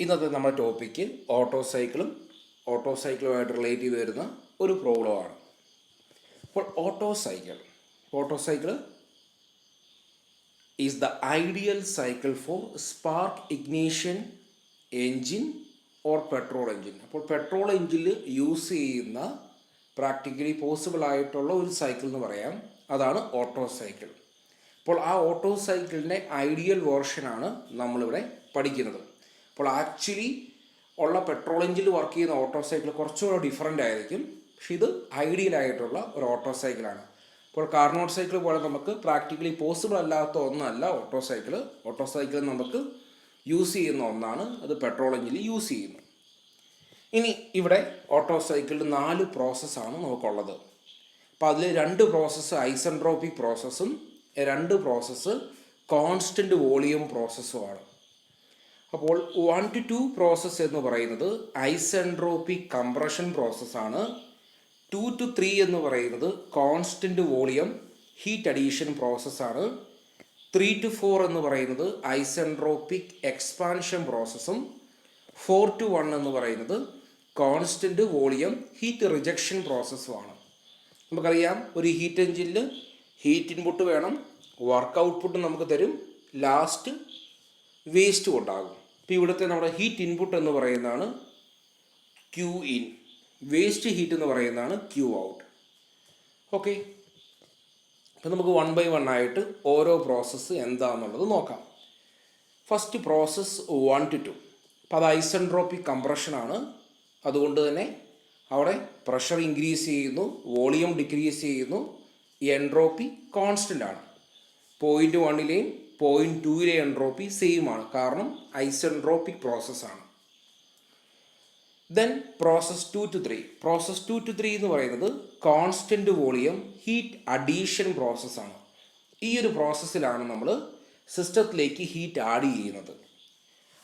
ഇന്നത്തെ നമ്മുടെ topic ഓട്ടോസൈക്കിളുമായിട്ട് relate ചെയ്ത് വരുന്ന ഒരു പ്രോബ്ലമാണ്. അപ്പോൾ Otto cycle is the ideal cycle for spark ignition engine or petrol engine. അപ്പോൾ പെട്രോൾ എൻജിനിൽ യൂസ് ചെയ്യുന്ന പ്രാക്ടിക്കലി പോസിബിൾ ആയിട്ടുള്ള ഒരു സൈക്കിൾ എന്ന് പറയാം, അതാണ് ഓട്ടോസൈക്കിൾ. അപ്പോൾ ആ ഓട്ടോസൈക്കിളിൻ്റെ ഐഡിയൽ വേർഷനാണ് നമ്മളിവിടെ പഠിക്കുന്നത്. അപ്പോൾ ആക്ച്വലി ഉള്ള പെട്രോൾ എഞ്ചിനിൽ വർക്ക് ചെയ്യുന്ന ഓട്ടോസൈക്കിൾ കുറച്ചുകൂടെ ഡിഫറൻ്റ് ആയിരിക്കും, പക്ഷെ ഇത് ഐഡിയൽ ആയിട്ടുള്ള ഒരു ഓട്ടോസൈക്കിളാണ്. ഇപ്പോൾ കാർനോട്ട് സൈക്കിൾ പോലെ നമുക്ക് പ്രാക്ടിക്കലി പോസിബിൾ അല്ലാത്ത ഒന്നല്ല ഓട്ടോസൈക്കിൾ നമുക്ക് യൂസ് ചെയ്യുന്ന ഒന്നാണ്, അത് പെട്രോൾ എഞ്ചിനിൽ യൂസ് ചെയ്യുന്നു. ഇനി ഇവിടെ ഓട്ടോസൈക്കിളിൽ 4 പ്രോസസ്സാണ് നമുക്കുള്ളത്. അപ്പോൾ അതിൽ 2 പ്രോസസ്സ് ഐസെൻട്രോപിക് പ്രോസസ്സും 2 പ്രോസസ്സ് കോൺസ്റ്റൻറ്റ് വോളിയം പ്രോസസ്സുമാണ്. അപ്പോൾ 1 to 2 പ്രോസസ്സ് എന്ന് പറയുന്നത് ഐസെൻട്രോപിക് കംപ്രഷൻ പ്രോസസ്സാണ്. 2 to 3 എന്ന് പറയുന്നത് കോൺസ്റ്റൻറ്റ് വോളിയം ഹീറ്റ് അഡീഷൻ പ്രോസസ്സാണ്. 3 to 4 എന്ന് പറയുന്നത് ഐസെൻട്രോപിക് എക്സ്പാൻഷൻ പ്രോസസ്സും 4 to 1 എന്ന് പറയുന്നത് കോൺസ്റ്റൻറ്റ് വോളിയം ഹീറ്റ് റിജക്ഷൻ പ്രോസസ്സുമാണ്. നമുക്കറിയാം, ഒരു ഹീറ്റ് എഞ്ചിനിൽ ഹീറ്റ് ഇൻപുട്ട് വേണം, വർക്ക് ഔട്ട്പുട്ട് നമുക്ക് തരും, ലാസ്റ്റ് വേസ്റ്റും ഉണ്ടാകും. ഇപ്പോൾ ഇവിടുത്തെ നമ്മുടെ ഹീറ്റ് ഇൻപുട്ട് എന്ന് പറയുന്നതാണ് ക്യൂ ഇൻ, വേസ്റ്റ് ഹീറ്റ് എന്ന് പറയുന്നതാണ് ക്യൂ ഔട്ട്. ഓക്കെ, അപ്പോൾ നമുക്ക് 1 by 1 ആയിട്ട് ഓരോ പ്രോസസ്സ് എന്താണെന്നുള്ളത് നോക്കാം. First process 1 to 2. അപ്പോൾ അത് ഐസെൻട്രോപിക് കംപ്രഷനാണ്. അതുകൊണ്ട് തന്നെ അവിടെ പ്രഷർ ഇൻക്രീസ് ചെയ്യുന്നു, വോളിയം ഡിക്രീസ് ചെയ്യുന്നു, എൻട്രോപ്പി കോൺസ്റ്റൻ്റ് ആണ്. 0.1ലെയും 0.2ലെ എൻട്രോപ്പി സെയിം ആണ്, കാരണം ഐസെൻട്രോപിക് പ്രോസസ്സാണ്. Then process 2 to 3. Process 2 to 3 എന്ന് പറയുന്നത് കോൺസ്റ്റൻറ്റ് വോളിയം ഹീറ്റ് അഡീഷൻ പ്രോസസ്സാണ്. ഈ ഒരു പ്രോസസ്സിലാണ് നമ്മൾ സിസ്റ്റത്തിലേക്ക് ഹീറ്റ് ആഡ് ചെയ്യുന്നത്.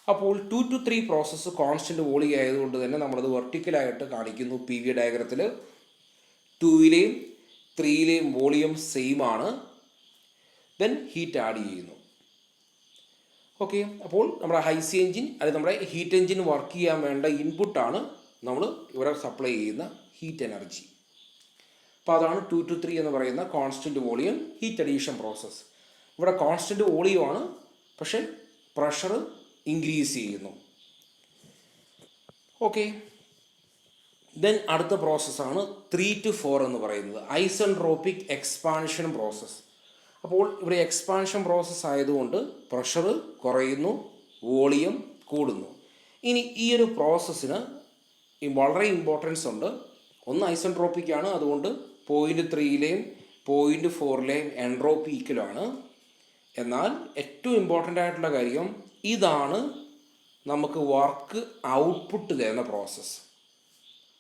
അപ്പോൾ 2 to 3 പ്രോസസ്സ് കോൺസ്റ്റൻറ്റ് വോളിയം ആയതുകൊണ്ട് തന്നെ നമ്മളത് വെർട്ടിക്കലായിട്ട് കാണിക്കുന്നു. PV ഡയഗ്രത്തിൽ 2ലെയും 3ലെയും വോളിയം സെയിം ആണ്. ദെൻ ഹീറ്റ് ആഡ് ചെയ്യുന്നു. ഓക്കെ, അപ്പോൾ നമ്മുടെ ഐസി എഞ്ചിൻ അല്ലെങ്കിൽ നമ്മുടെ ഹീറ്റ് എഞ്ചിൻ വർക്ക് ചെയ്യാൻ വേണ്ട ഇൻപുട്ടാണ് നമ്മൾ ഇവിടെ സപ്ലൈ ചെയ്യുന്ന ഹീറ്റ് എനർജി. അപ്പോൾ അതാണ് 2 to 3 എന്ന് പറയുന്ന constant volume heat addition process. ഇവിടെ കോൺസ്റ്റൻറ്റ് വോളിയമാണ്, പക്ഷേ പ്രഷർ ഇൻക്രീസ് ചെയ്യുന്നു. ഓക്കെ, ദെൻ അടുത്ത പ്രോസസ്സാണ് 3 to 4 എന്ന് പറയുന്നത് ഐസെൻട്രോപിക് എക്സ്പാൻഷൻ പ്രോസസ്സ്. അപ്പോൾ ഇവിടെ എക്സ്പാൻഷൻ പ്രോസസ്സ് ആയതുകൊണ്ട് പ്രഷർ കുറയുന്നു, വോളിയം കൂടുന്നു. ഇനി ഈ ഒരു പ്രോസസ്സിന് വളരെ ഇമ്പോർട്ടൻസ് ഉണ്ട്. ഒന്ന് ഐസെൻട്രോപിക് ആണ്, അതുകൊണ്ട് 0.3ലെയും 0.4ലെയും എൻട്രോപ്പി ഈക്വലാണ്. എന്നാൽ ഏറ്റവും ഇമ്പോർട്ടൻ്റ് ആയിട്ടുള്ള കാര്യം ഇതാണ് നമുക്ക് വർക്ക് ഔട്ട്പുട്ട് തരുന്ന പ്രോസസ്സ്.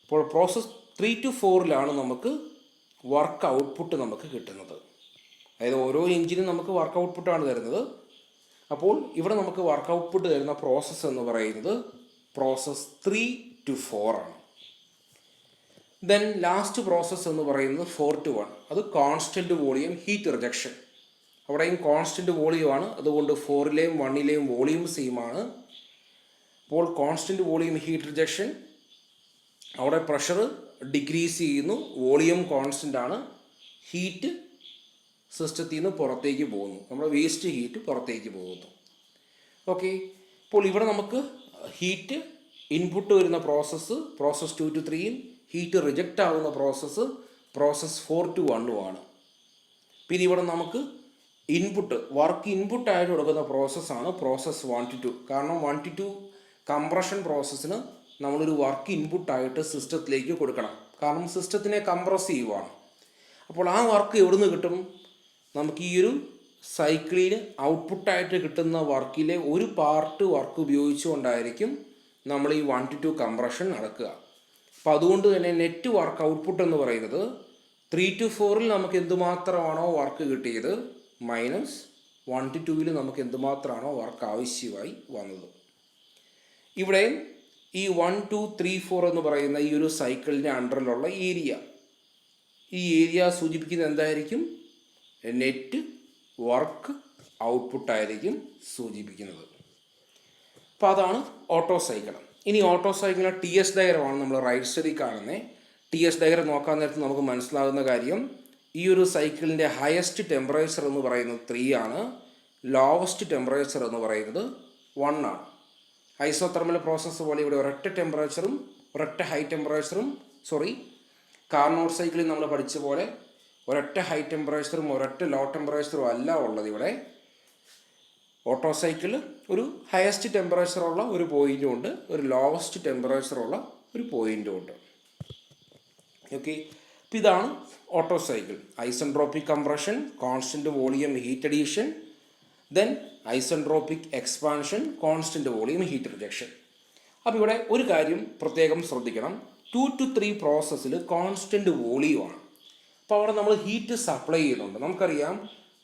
അപ്പോൾ പ്രോസസ്സ് 3 to 4ലാണ് നമുക്ക് വർക്ക് ഔട്ട്പുട്ട് നമുക്ക് കിട്ടുന്നത്. അതായത് ഓരോ എഞ്ചിനും നമുക്ക് വർക്ക് ഔട്ട്പുട്ടാണ് തരുന്നത്. അപ്പോൾ ഇവിടെ നമുക്ക് വർക്ക് ഔട്ട്പുട്ട് തരുന്ന പ്രോസസ്സ് എന്ന് പറയുന്നത് പ്രോസസ്സ് 3 to 4 ആണ്. ദെൻ ലാസ്റ്റ് പ്രോസസ്സ് എന്ന് പറയുന്നത് 4 to 1. അത് കോൺസ്റ്റൻറ്റ് വോളിയം ഹീറ്റ് റിജക്ഷൻ. അവിടെയും കോൺസ്റ്റൻറ്റ് വോളിയമാണ്, അതുകൊണ്ട് 4ലെയും 1ലെയും വോളിയം സെയിം ആണ്. അപ്പോൾ കോൺസ്റ്റൻറ്റ് വോളിയം ഹീറ്റ് റിജക്ഷൻ, അവിടെ പ്രഷർ ഡിക്രീസ് ചെയ്യുന്നു, വോളിയം കോൺസ്റ്റൻ്റ് ആണ്, ഹീറ്റ് സിസ്റ്റത്തിൽ നിന്ന് പുറത്തേക്ക് പോകുന്നു, നമ്മുടെ വേസ്റ്റ് ഹീറ്റ് പുറത്തേക്ക് പോകുന്നു. ഓക്കെ, അപ്പോൾ ഇവിടെ നമുക്ക് ഹീറ്റ് ഇൻപുട്ട് വരുന്ന പ്രോസസ്സ് പ്രോസസ്സ് 2 to 3യും ഹീറ്റ് റിജക്റ്റ് ആകുന്ന പ്രോസസ്സ് പ്രോസസ്സ് 4 to 1ഉമാണ്. പിന്നെ ഇവിടെ നമുക്ക് വർക്ക് ഇൻപുട്ടായിട്ട് കൊടുക്കുന്ന പ്രോസസ്സാണ് പ്രോസസ്സ് 1 to 2. കാരണം 1 to 2 കംപ്രഷൻ പ്രോസസ്സിന് നമ്മളൊരു വർക്ക് ഇൻപുട്ടായിട്ട് സിസ്റ്റത്തിലേക്ക് കൊടുക്കണം, കാരണം സിസ്റ്റത്തിനെ കംപ്രസ് ചെയ്യുവാണ്. അപ്പോൾ ആ വർക്ക് എവിടുന്ന് കിട്ടും? നമുക്ക് ഈ ഒരു സൈക്കിളിൽ ഔട്ട്പുട്ടായിട്ട് കിട്ടുന്ന വർക്കിലെ ഒരു പാർട്ട് വർക്ക് ഉപയോഗിച്ചുകൊണ്ടായിരിക്കും നമ്മൾ ഈ 1 to 2 കംപ്രഷൻ നടക്കുക. അപ്പോൾ അതുകൊണ്ട് തന്നെ നെറ്റ് വർക്ക് ഔട്ട്പുട്ട് എന്ന് പറയുന്നത് 3 to 4ൽ നമുക്ക് എന്തുമാത്രമാണോ വർക്ക് കിട്ടിയത് മൈനസ് 1 to 2ൽ നമുക്ക് എന്തുമാത്രമാണോ വർക്ക് ആവശ്യമായി വന്നത്. ഇവിടെ ഈ 1 2 3 4 എന്ന് പറയുന്ന ഈ ഒരു സൈക്കിളിൻ്റെ അണ്ടറിലുള്ള ഈ ഏരിയ സൂചിപ്പിക്കുന്നത് എന്തായിരിക്കും? നെറ്റ് വർക്ക് ഔട്ട്പുട്ടായിരിക്കും സൂചിപ്പിക്കുന്നത്. അപ്പോൾ അതാണ് ഓട്ടോ സൈക്കിൾ. ഇനി ഓട്ടോ സൈക്കിളിലെ ടി എസ് ഡയഗ്രമാണ് നമ്മൾ റൈറ്റ് സൈഡിൽ കാണുന്നത്. ടി എസ് ഡയഗ്രം നോക്കാൻ നേരത്ത് നമുക്ക് മനസ്സിലാകുന്ന കാര്യം, ഈ ഒരു സൈക്കിളിൻ്റെ ഹയസ്റ്റ് ടെമ്പറേച്ചർ എന്ന് പറയുന്നത് 3 ആണ്, ലോവസ്റ്റ് ടെമ്പറേച്ചർ എന്ന് പറയുന്നത് 1 ആണ്. ഐസോതെർമൽ പ്രോസസ്സ് പോലെ ഇവിടെ ഒരൊറ്റ ടെമ്പറേച്ചറും ഒരൊറ്റ ഹൈ ടെമ്പറേച്ചറും കാർനോട്ട് സൈക്കിളിൽ നമ്മൾ പഠിച്ച പോലെ ഒരൊറ്റ ഹൈ ടെമ്പറേച്ചറും ഒരൊറ്റ ലോ ടെമ്പറേച്ചറും അല്ല ഉള്ളത്. ഇവിടെ ഓട്ടോ സൈക്കിൾ ഒരു ഹയസ്റ്റ് ടെമ്പറേച്ചറുള്ള ഒരു പോയിൻറ്റും ഉണ്ട്, ഒരു ലോവസ്റ്റ് ടെമ്പറേച്ചറുള്ള ഒരു പോയിൻറ്റും ഉണ്ട്. ഓക്കെ, അപ്പോൾ ഇതാണ് Otto cycle. Isentropic compression, constant volume heat addition, then isentropic expansion, constant volume heat rejection. അപ്പോൾ ഇവിടെ ഒരു കാര്യം പ്രത്യേകം ശ്രദ്ധിക്കണം, 2 to 3 പ്രോസസ്സിൽ കോൺസ്റ്റൻറ്റ് വോളിയമാണ്. അപ്പോൾ അവിടെ നമ്മൾ ഹീറ്റ് സപ്ലൈ ചെയ്യുന്നുണ്ട്. നമുക്കറിയാം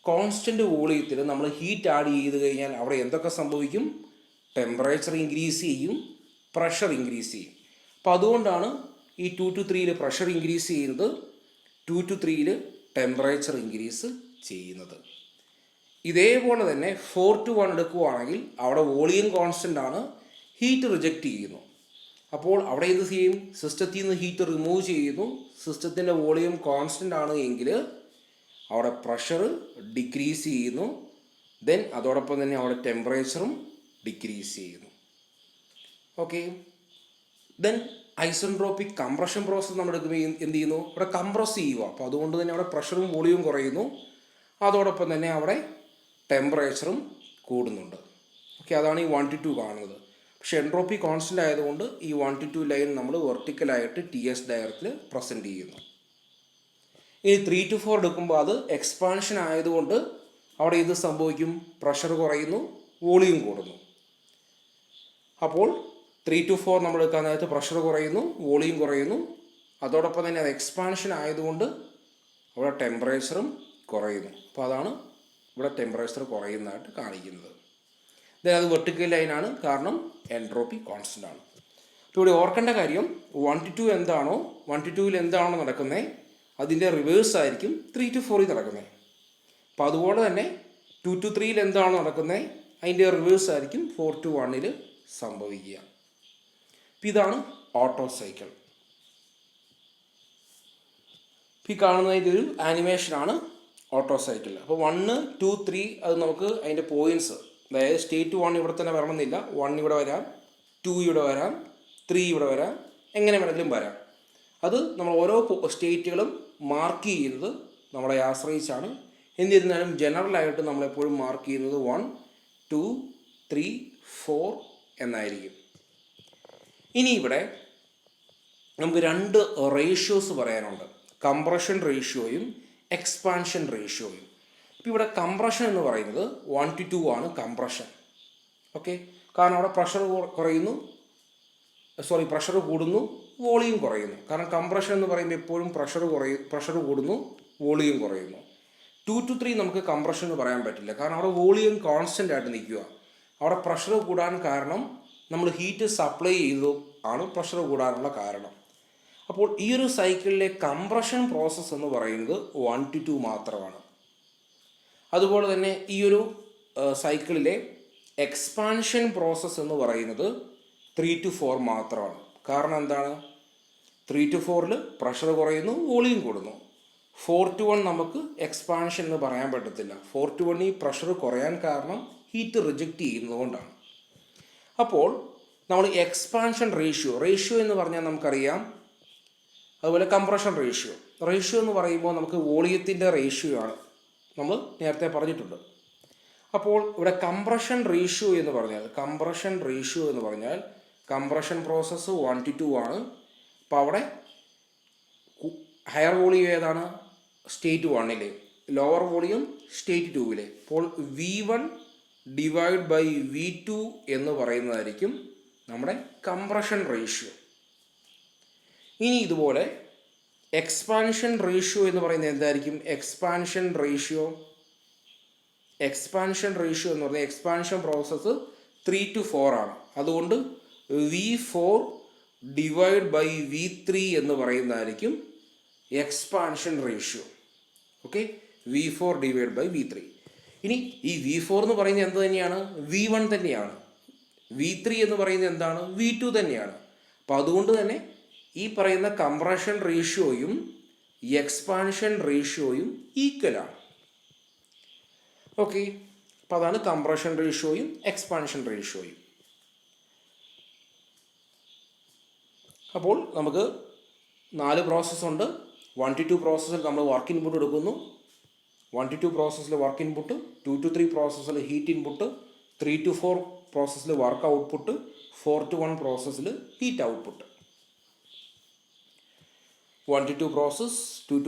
കോൺസ്റ്റൻറ്റ് വോളിയത്തിൽ നമ്മൾ ഹീറ്റ് ആഡ് ചെയ്ത് കഴിഞ്ഞാൽ അവിടെ എന്തൊക്കെ സംഭവിക്കും? ടെമ്പറേച്ചർ ഇൻക്രീസ് ചെയ്യും, പ്രഷർ ഇൻക്രീസ് ചെയ്യും. അപ്പോൾ അതുകൊണ്ടാണ് ഈ 2 to 3 പ്രഷർ ഇൻക്രീസ് ചെയ്യുന്നത്, 2 to 3 ടെമ്പറേച്ചർ ഇൻക്രീസ് ചെയ്യുന്നത്. ഇതേപോലെ തന്നെ 4 to 1 എടുക്കുകയാണെങ്കിൽ അവിടെ വോളിയം കോൺസ്റ്റൻ്റ് ആണ്, ഹീറ്റ് റിജക്റ്റ് ചെയ്യുന്നു. അപ്പോൾ അവിടെ എന്ത് ചെയ്യും? സിസ്റ്റത്തിൽ നിന്ന് ഹീറ്റ് റിമൂവ് ചെയ്യുന്നു. സിസ്റ്റത്തിൻ്റെ വോളിയം കോൺസ്റ്റൻ്റ് ആണ് എങ്കിൽ അവിടെ പ്രഷർ ഡിക്രീസ് ചെയ്യുന്നു, ദെൻ അതോടൊപ്പം തന്നെ അവിടെ ടെമ്പറേച്ചറും ഡിക്രീസ് ചെയ്യുന്നു. Okay, then isentropic compression process നമ്മൾ എടുക്കുമ്പോൾ എന്ത് ചെയ്യുന്നു? ഇവിടെ കംപ്രസ് ചെയ്യുക. അപ്പോൾ അതുകൊണ്ട് തന്നെ അവിടെ പ്രഷറും വോളിയവും കുറയുന്നു, അതോടൊപ്പം തന്നെ അവിടെ ടെമ്പറേച്ചറും കൂടുന്നുണ്ട്. ഓക്കെ, അതാണ് ഈ 1 to 2 കാണുന്നത്. പക്ഷേ എൻട്രോപ്പി കോൺസ്റ്റൻ്റ് ആയതുകൊണ്ട് ഈ 1 to 2 ലൈൻ നമ്മൾ വെർട്ടിക്കലായിട്ട് ടി എസ് ഡയഗ്രത്തിൽ പ്രസൻറ്റ് ചെയ്യുന്നു. ഇനി 3 to 4 എടുക്കുമ്പോൾ അത് എക്സ്പാൻഷൻ ആയതുകൊണ്ട് അവിടെ ഇത് സംഭവിക്കും? പ്രഷർ കുറയുന്നു, വോളിയം കൂടുന്നു. അപ്പോൾ 3 to 4 നമ്മൾ എടുക്കാൻ നേരത്ത് പ്രഷർ കുറയുന്നു, വോളിയം കുറയുന്നു, അതോടൊപ്പം തന്നെ അത് എക്സ്പാൻഷൻ ആയതുകൊണ്ട് അവിടെ ടെമ്പറേച്ചറും കുറയുന്നു. അപ്പോൾ അതാണ് ഇവിടെ ടെമ്പറേച്ചർ കുറയുന്നതായിട്ട് കാണിക്കുന്നത്. അത് വെർട്ടിക്കൽ ലൈനാണ്, കാരണം എൻട്രോപ്പി കോൺസ്റ്റൻ്റ് ആണ്. അപ്പോൾ ഇവിടെ ഓർക്കേണ്ട കാര്യം, 1 to 2 എന്താണോ 1 to 2 എന്താണോ നടക്കുന്നത് അതിൻ്റെ റിവേഴ്സ് ആയിരിക്കും 3 to 4 നടക്കുന്നത്. അപ്പോൾ അതുപോലെ തന്നെ 2 to 3 എന്താണോ നടക്കുന്നത് അതിൻ്റെ റിവേഴ്സ് ആയിരിക്കും 4 to 1 സംഭവിക്കുക. അപ്പോൾ ഇതാണ് ഓട്ടോ സൈക്കിൾ. ഈ കാണുന്നതിൻ്റെ ഒരു ആനിമേഷനാണ് ഓട്ടോ സൈക്കിൾ. അപ്പോൾ 1, 2, 3 അത് നമുക്ക് അതിൻ്റെ പോയിൻറ്റ്സ്, അതായത് സ്റ്റേറ്റ് 1 ഇവിടെ തന്നെ വരണമെന്നില്ല, 1 ഇവിടെ വരാം, 2 ഇവിടെ വരാം, 3 ഇവിടെ വരാം, എങ്ങനെ വേണമെങ്കിലും വരാം. അത് നമ്മൾ ഓരോ സ്റ്റേറ്റുകളും മാർക്ക് ചെയ്യുന്നത് നമ്മളെ ആശ്രയിച്ചാണ്. എന്നിരുന്നാലും ജനറലായിട്ട് നമ്മളെപ്പോഴും മാർക്ക് ചെയ്യുന്നത് 1, 2, 3, 4 എന്നായിരിക്കും. ഇനി ഇവിടെ നമുക്ക് 2 റേഷ്യോസ് പറയാനുണ്ട്, കംപ്രഷൻ റേഷ്യോയും എക്സ്പാൻഷൻ റേഷ്യോയും. ഇപ്പോൾ ഇവിടെ കംപ്രഷൻ എന്ന് പറയുന്നത് 1 to 2 ആണ് കംപ്രഷൻ. ഓക്കെ, കാരണം അവിടെ പ്രഷർ കൂടുന്നു, വോളിയം കുറയുന്നു. കാരണം കംപ്രഷൻ എന്ന് പറയുമ്പോൾ എപ്പോഴും പ്രഷർ കൂടുന്നു, വോളിയം കുറയുന്നു. 2 to 3 നമുക്ക് കംപ്രഷൻ എന്ന് പറയാൻ പറ്റില്ല, കാരണം അവിടെ വോളിയം കോൺസ്റ്റൻ്റ് ആയിട്ട് നിൽക്കുക. അവിടെ പ്രഷർ കൂടാൻ കാരണം നമ്മൾ ഹീറ്റ് സപ്ലൈ ചെയ്തു ആണ് പ്രഷർ കൂടാനുള്ള കാരണം. അപ്പോൾ ഈ ഒരു സൈക്കിളിലെ കംപ്രഷൻ പ്രോസസ്സ് എന്ന് പറയുന്നത് 1 to 2 മാത്രമാണ്. അതുപോലെ തന്നെ ഈ ഒരു സൈക്കിളിലെ എക്സ്പാൻഷൻ പ്രോസസ്സ് എന്ന് പറയുന്നത് 3 to 4 മാത്രമാണ്. കാരണം എന്താണ്? 3 to 4 പ്രഷർ കുറയുന്നു, വോളിയം കൂടുന്നു. 4 to 1 നമുക്ക് എക്സ്പാൻഷൻ എന്ന് പറയാൻ പറ്റത്തില്ല. 4 to 1 ഈ പ്രഷർ കുറയാൻ കാരണം ഹീറ്റ് റിജക്റ്റ് ചെയ്യുന്നതുകൊണ്ടാണ്. അപ്പോൾ നമ്മൾ എക്സ്പാൻഷൻ റേഷ്യോ എന്ന് പറഞ്ഞാൽ നമുക്കറിയാം, അതുപോലെ കംപ്രഷൻ റേഷ്യോ എന്ന് പറയുമ്പോൾ നമുക്ക് വോളിയത്തിൻ്റെ റേഷ്യോ ആണ്, നമ്മൾ നേരത്തെ പറഞ്ഞിട്ടുണ്ട്. അപ്പോൾ ഇവിടെ കംപ്രഷൻ റേഷ്യോ എന്ന് പറഞ്ഞാൽ കംപ്രഷൻ പ്രോസസ്സ് 1 to 2 ആണ്. അപ്പോൾ അവിടെ ഹയർ വോളിയം ഏതാണ്? State 1, lower volume state 2. അപ്പോൾ V1 ഡിവൈഡ് ബൈ V2 എന്ന് പറയുന്നതായിരിക്കും നമ്മുടെ കംപ്രഷൻ റേഷ്യോ. ഇനി ഇതുപോലെ എക്സ്പാൻഷൻ റേഷ്യോ എന്ന് പറയുന്നത് എന്തായിരിക്കും? എക്സ്പാൻഷൻ റേഷ്യോ എന്ന് പറഞ്ഞാൽ എക്സ്പാൻഷൻ പ്രോസസ്സ് 3 to 4 ആണ്. അതുകൊണ്ട് V4 ഡിവൈഡ് ബൈ V3 എന്ന് പറയുന്നതായിരിക്കും expansion ratio. Okay, V4 divide by V3. ഇനി ഈ V4 എന്ന് പറയുന്നത് എന്ത് തന്നെയാണ്? V1 തന്നെയാണ്. V3 എന്ന് പറയുന്നത് എന്താണ്? V2 തന്നെയാണ്. അപ്പോൾ അതുകൊണ്ട് തന്നെ ഈ പറയുന്ന കംപ്രഷൻ റേഷ്യോയും എക്സ്പാൻഷൻ റേഷ്യോയും ഈക്വലാണ്. ഓക്കെ, അപ്പോൾ അതാണ് കംപ്രഷൻ റേഷ്യോയും എക്സ്പാൻഷൻ റേഷ്യോയും. അപ്പോൾ നമുക്ക് 4 പ്രോസസ്സുണ്ട്. 1 to 2 പ്രോസസ്സിൽ നമ്മൾ വർക്ക് ഇൻപുട്ട് എടുക്കുന്നു. 1 to 2 പ്രോസസ്സിൽ വർക്ക് ഇൻപുട്ട്, 2 to 3 പ്രോസസ്സിൽ ഹീറ്റ് ഇൻപുട്ട്, 3 to 4 പ്രോസസ്സിൽ വർക്ക് ഔട്ട്പുട്ട്, 4 to 1 പ്രോസസ്സിൽ heat output. 1 to 2 process, 2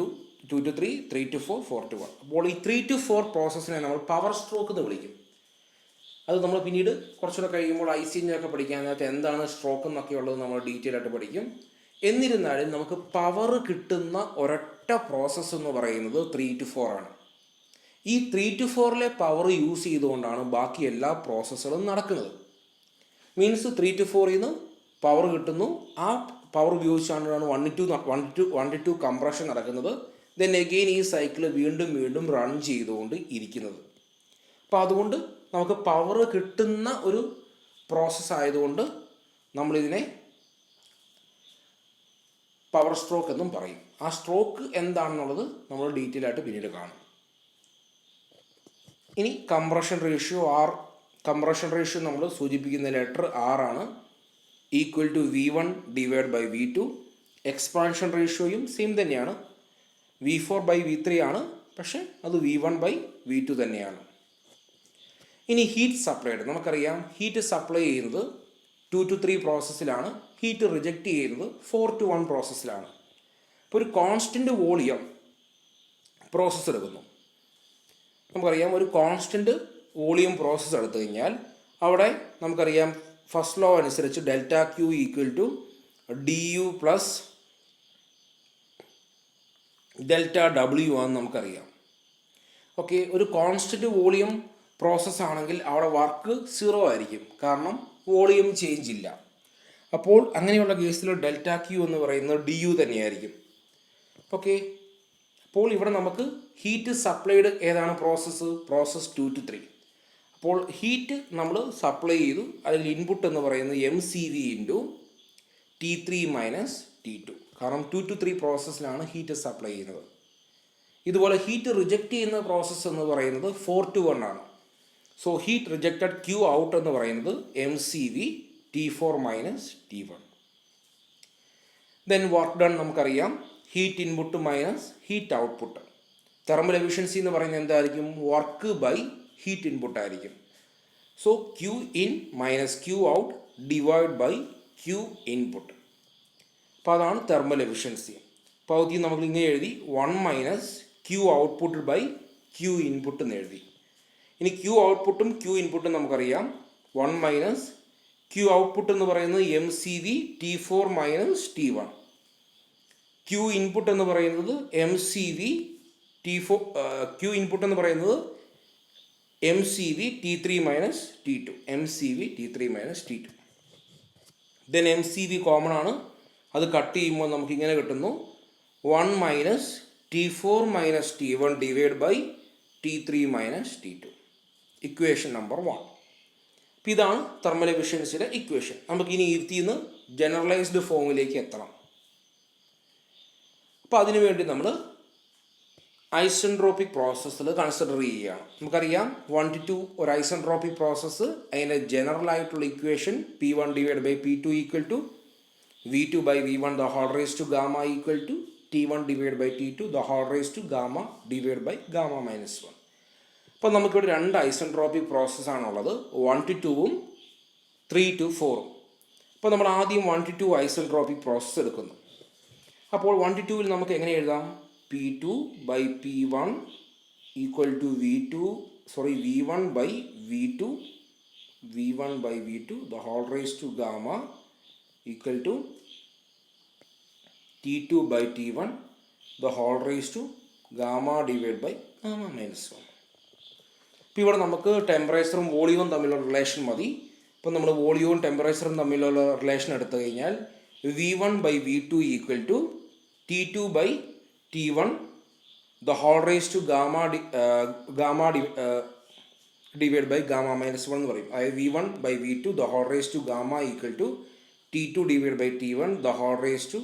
to 3, 3 to 4, 4 to 1. അപ്പോൾ ഈ 3 to 4 പ്രോസസ്സിനെ നമ്മൾ പവർ സ്ട്രോക്ക് എന്ന് വിളിക്കും. അത് നമ്മൾ പിന്നീട് കുറച്ചുകൂടെ കഴിയുമ്പോൾ IC-ഒക്കെ പഠിക്കാനകത്ത് എന്താണ് സ്ട്രോക്ക് എന്നൊക്കെ ഉള്ളത് നമ്മൾ ഡീറ്റെയിൽ ആയിട്ട് പഠിക്കും. എന്നിരുന്നാലും നമുക്ക് പവർ കിട്ടുന്ന ഒരൊറ്റ പ്രോസസ്സ് എന്ന് പറയുന്നത് 3 to 4 ആണ്. ഈ 3 to 4 പവർ യൂസ് ചെയ്തുകൊണ്ടാണ് ബാക്കി എല്ലാ പ്രോസസ്സുകളും നടക്കുന്നത്. മീൻസ് 3 to 4 നിന്ന് പവർ കിട്ടുന്നു, ആ പവർ ഉപയോഗിച്ചാണ് 1 to 2 കംപ്രഷൻ നടക്കുന്നത്. ദെൻ എഗെയിൻ ഈ സൈക്കിൾ വീണ്ടും റൺ ചെയ്തുകൊണ്ട് ഇരിക്കുന്നത്. അപ്പോൾ അതുകൊണ്ട് നമുക്ക് പവർ കിട്ടുന്ന ഒരു പ്രോസസ്സ് ആയതുകൊണ്ട് നമ്മളിതിനെ പവർ സ്ട്രോക്ക് എന്നും പറയും. ആ സ്ട്രോക്ക് എന്താണെന്നുള്ളത് നമ്മൾ ഡീറ്റെയിൽ ആയിട്ട് പിന്നീട് കാണും. ഇനി കംപ്രഷൻ റേഷ്യോ നമ്മൾ സൂചിപ്പിക്കുന്ന ലെറ്റർ R ആണ്, equal to V1 divide by V2. Expansion റേഷ്യോയും സെയിം തന്നെയാണ്, V4 ബൈ V3 ആണ്, പക്ഷേ അത് V1 ബൈ V2 തന്നെയാണ്. ഇനി ഹീറ്റ് സപ്ലൈഡ് നമുക്കറിയാം, ഹീറ്റ് സപ്ലൈ ചെയ്യുന്നത് 2 to 3 പ്രോസസ്സിലാണ്, ഹീറ്റ് റിജക്റ്റ് ചെയ്യുന്നത് 4 to 1 പ്രോസസ്സിലാണ്. ഇപ്പോൾ ഒരു കോൺസ്റ്റൻറ്റ് വോളിയം പ്രോസസ്സ് എടുക്കുന്നു. നമുക്കറിയാം ഒരു കോൺസ്റ്റൻറ്റ് വോളിയം പ്രോസസ്സ് എടുത്തു കഴിഞ്ഞാൽ അവിടെ നമുക്കറിയാം ഫസ്റ്റ് ലോ അനുസരിച്ച് delta Q equal to DU plus delta W ആണെന്ന് നമുക്കറിയാം. ഓക്കെ, ഒരു കോൺസ്റ്റൻറ്റ് വോളിയം പ്രോസസ്സ് ആണെങ്കിൽ അവിടെ വർക്ക് 0 ആയിരിക്കും, കാരണം വോളിയം ചേഞ്ച് ഇല്ല. അപ്പോൾ അങ്ങനെയുള്ള കേസിൽ ഡെൽറ്റ Q എന്ന് പറയുന്നത് DU തന്നെയായിരിക്കും. ഓക്കെ, അപ്പോൾ ഇവിടെ നമുക്ക് ഹീറ്റ് സപ്ലൈഡ് ഏതാണ് പ്രോസസ്സ് 2 to 3. അപ്പോൾ ഹീറ്റ് നമ്മൾ സപ്ലൈ ചെയ്തു, അതിൽ ഇൻപുട്ട് എന്ന് പറയുന്നത് MCV into T3 minus T2, കാരണം 2 to 3 പ്രോസസ്സിലാണ് ഹീറ്റ് സപ്ലൈ ചെയ്യുന്നത്. ഇതുപോലെ ഹീറ്റ് റിജക്റ്റ് ചെയ്യുന്ന പ്രോസസ്സ് എന്ന് പറയുന്നത് 4 to 1 ആണ്. So heat rejected Q out എന്ന് പറയുന്നത് MCV T4 minus T1. Then work done നമുക്കറിയാം, heat input minus heat output. Thermal efficiency എന്ന് പറയുന്നത് എന്തായിരിക്കും? വർക്ക് ബൈ ഹീറ്റ് ഇൻപുട്ട് ആയിരിക്കും. So Q in minus Q out divide by Q input. അപ്പോൾ അതാണ് thermal efficiency. അപ്പോൾ അത് നമുക്ക് ഇങ്ങനെ എഴുതി 1 minus Q output by Q input എന്ന് എഴുതി. ഇനി Q ഔട്ട്പുട്ടും Q ഇൻപുട്ടും നമുക്കറിയാം, 1 മൈനസ് Q ഔട്ട്പുട്ട് എന്ന് പറയുന്നത് MCV T4 minus T1. Q input എന്ന് പറയുന്നത് MCV T4, Q ഇൻപുട്ട് എന്ന് പറയുന്നത് MCV T3 minus T2, MCV T3 minus T2. Then MCV common ആണ്, അത് കട്ട് ചെയ്യുമ്പോൾ നമുക്ക് ഇങ്ങനെ കിട്ടുന്നു 1 minus T4 minus T1 divide by T3 minus T2. Equation number 1. അപ്പോൾ ഇതാണ് തെർമൽ എഫിഷ്യൻസിയുടെ ഇക്വേഷൻ. നമുക്കിനി ഇതിൽ ജനറലൈസ്ഡ് ഫോമിലേക്ക് എത്തണം. അപ്പോൾ അതിനു വേണ്ടി നമ്മൾ ഐസെൻട്രോപ്പിക് പ്രോസസ്സിൽ കൺസിഡർ ചെയ്യുകയാണ്. നമുക്കറിയാം 1 to 2 ഒരു ഐസെൻട്രോപ്പിക് പ്രോസസ്സ്, അതിൻ്റെ ജനറൽ ആയിട്ടുള്ള equation P1 divide by P2 equal to V2 by V1 the whole raise to gamma equal to T1 divide by T2 the whole raise to gamma divide by gamma minus 1. അപ്പോൾ നമുക്കിവിടെ 2 isentropic പ്രോസസ്സാണുള്ളത്, 1 to 2 3 to 4. അപ്പോൾ നമ്മൾ ആദ്യം 1 to 2 isentropic process എടുക്കുന്നു. അപ്പോൾ 1 to 2 നമുക്ക് എങ്ങനെ എഴുതാം? P2 by P1 equal to V1 by V2 the whole raise to gamma equal to T2 by T1 the whole raise to gamma divide by gamma minus 1. ഇപ്പോൾ ഇവിടെ നമുക്ക് ടെമ്പറേച്ചറും വോളിയവും തമ്മിലുള്ള relation മതി. ഇപ്പോൾ നമ്മൾ വോളിയവും ടെമ്പറേച്ചറും തമ്മിലുള്ള റിലേഷൻ എടുത്തു കഴിഞ്ഞാൽ V1 by V2 equal to T2 by T1 the whole raise to gamma divide by gamma minus 1 എന്ന് പറയും. അതായത് V1 by V2 the whole raise to gamma equal to T2 divide by T1 the whole raise to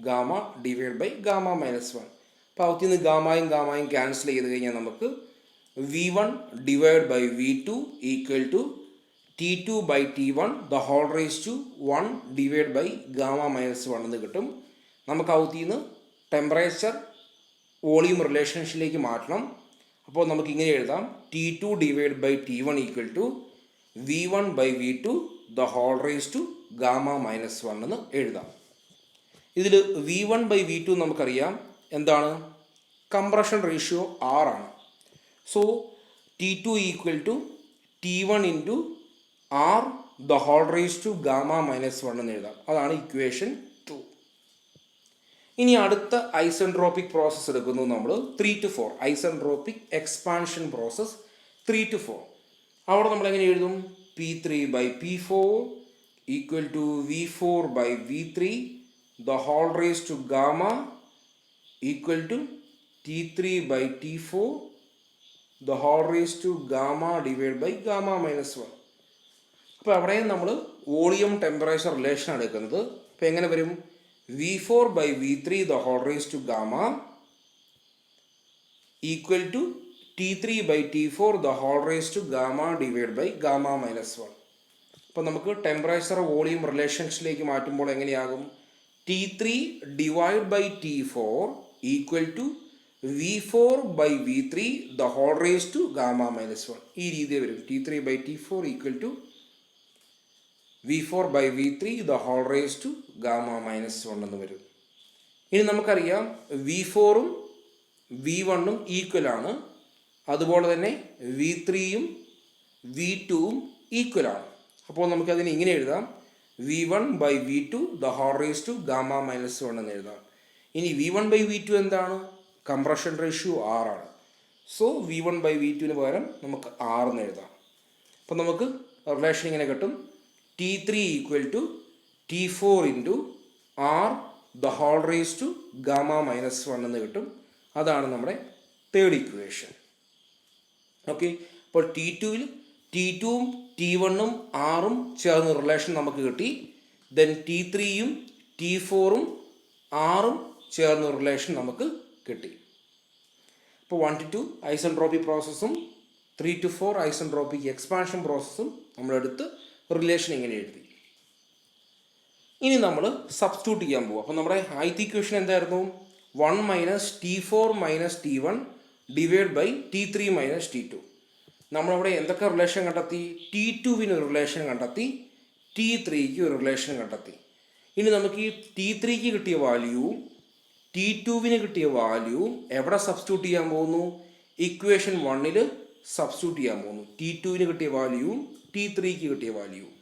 gamma divide by gamma minus 1. അപ്പോൾ അവത്തിൽ നിന്ന് ഗാമയും cancel ചെയ്ത് കഴിഞ്ഞാൽ നമുക്ക് V1 divide by V2 equal to T2 by T1 the whole raise to 1 divide by gamma minus 1 എന്ന് കിട്ടും. നമുക്ക് അവത്തിൽ നിന്ന് temperature volume റിലേഷൻഷിപ്പിലേക്ക് മാറ്റണം. അപ്പോൾ നമുക്ക് ഇങ്ങനെ എഴുതാം, T2 divide by T1 equal to V1 by V2 the whole raise to gamma minus 1 എന്ന് എഴുതാം. ഇതിൽ V1 ബൈ V2 നമുക്കറിയാം എന്താണ്, കംപ്രഷൻ റേഷ്യോ 6 ആണ്. So T2 equal to T1 into R the whole raise to gamma minus 1 എന്ന് എഴുതാം. അതാണ് equation 2. ഇനി അടുത്ത ഐസെൻട്രോപ്പിക് പ്രോസസ്സ് എടുക്കുന്നു നമ്മൾ 3 to 4, isentropic expansion process 3 to 4. അവിടെ നമ്മൾ എങ്ങനെ എഴുതും, P3 by P4 equal to V4 by V3 the whole raise to gamma equal to T3 by T4 the whole raise to gamma divide by gamma minus 1. അപ്പോൾ അവിടെ നമ്മൾ volume temperature relation എടുക്കുന്നത്. അപ്പോൾ എങ്ങനെ വരും, V4 by V3 the whole raise to gamma equal to T3 by T4 the whole raise to gamma divide by gamma minus 1. അപ്പോൾ നമുക്ക് temperature volume റിലേഷൻസിലേക്ക് മാറ്റുമ്പോൾ എങ്ങനെയാകും, T3 divide by T4 equal to V4 by V3 the whole raise to gamma minus 1. ഈ രീതിയിൽ വരും, T3 by T4 equal to V4 by V3 the whole raise to gamma minus 1 എന്ന് വരും. ഇനി നമുക്കറിയാം V4ഉം V1ഉം ഈക്വൽ ആണ്, അതുപോലെ തന്നെ V3യും V2ഉം ഈക്വൽ ആണ്. അപ്പോൾ നമുക്കതിന് ഇങ്ങനെ എഴുതാം, V1 by V2 the whole raise to gamma minus 1 എന്ന് എഴുതാം. ഇനി V1 ബൈ V2 എന്താണ്, കംപ്രഷൻ റേഷ്യോ 6 ആണ്. സോ V1 ബൈ V2ന് പകരം നമുക്ക് 6 എന്ന് എഴുതാം. അപ്പോൾ നമുക്ക് റിലേഷൻ ഇങ്ങനെ കിട്ടും, T3 equal to T4 into R the whole raise to gamma minus 1 എന്ന് കിട്ടും. അതാണ് നമ്മുടെ തേർഡ് ഇക്വേഷൻ. ഓക്കെ, അപ്പോൾ T2ൽ T2ഉം T1ഉം Rഉം ചേർന്ന് റിലേഷൻ നമുക്ക് കിട്ടി. ദെൻ T3യും T4ഉം Rഉം ചേർന്ന് റിലേഷൻ നമുക്ക് കിട്ടി. ഇപ്പോൾ 1 to 2 ഐസെൻട്രോപ്പിക് പ്രോസസ്സും 3 to 4 ഐസെൻട്രോപ്പിക് എക്സ്പാൻഷൻ പ്രോസസ്സും നമ്മളെടുത്ത് റിലേഷൻ ഇങ്ങനെ എഴുതി. ഇനി നമ്മൾ സബ്സ്റ്റിറ്റ്യൂട്ട് ചെയ്യാൻ പോകും. അപ്പോൾ നമ്മുടെ ആദ്യത്തെ ഇക്വേഷൻ എന്തായിരുന്നു, 1 minus T4 minus T1 divide by T3 minus T2. നമ്മളവിടെ എന്തൊക്കെ റിലേഷൻ കണ്ടെത്തി, T2വിന് ഒരു റിലേഷൻ കണ്ടെത്തി, T3ക്ക് ഒരു റിലേഷൻ കണ്ടെത്തി. ഇനി നമുക്ക് ഈ T3ക്ക് കിട്ടിയ വാല്യൂവും T2വിന് കിട്ടിയ വാല്യൂവും എവിടെ സബ്സ്റ്റിറ്റ്യൂട്ട് ചെയ്യാൻ പോകുന്നു, ഇക്വേഷൻ 1ൽ സബ്സ്റ്റിറ്റ്യൂട്ട് ചെയ്യാൻ പോകുന്നു. T2വിന് കിട്ടിയ വാല്യൂവും T3ക്ക് കിട്ടിയ വാല്യൂവും.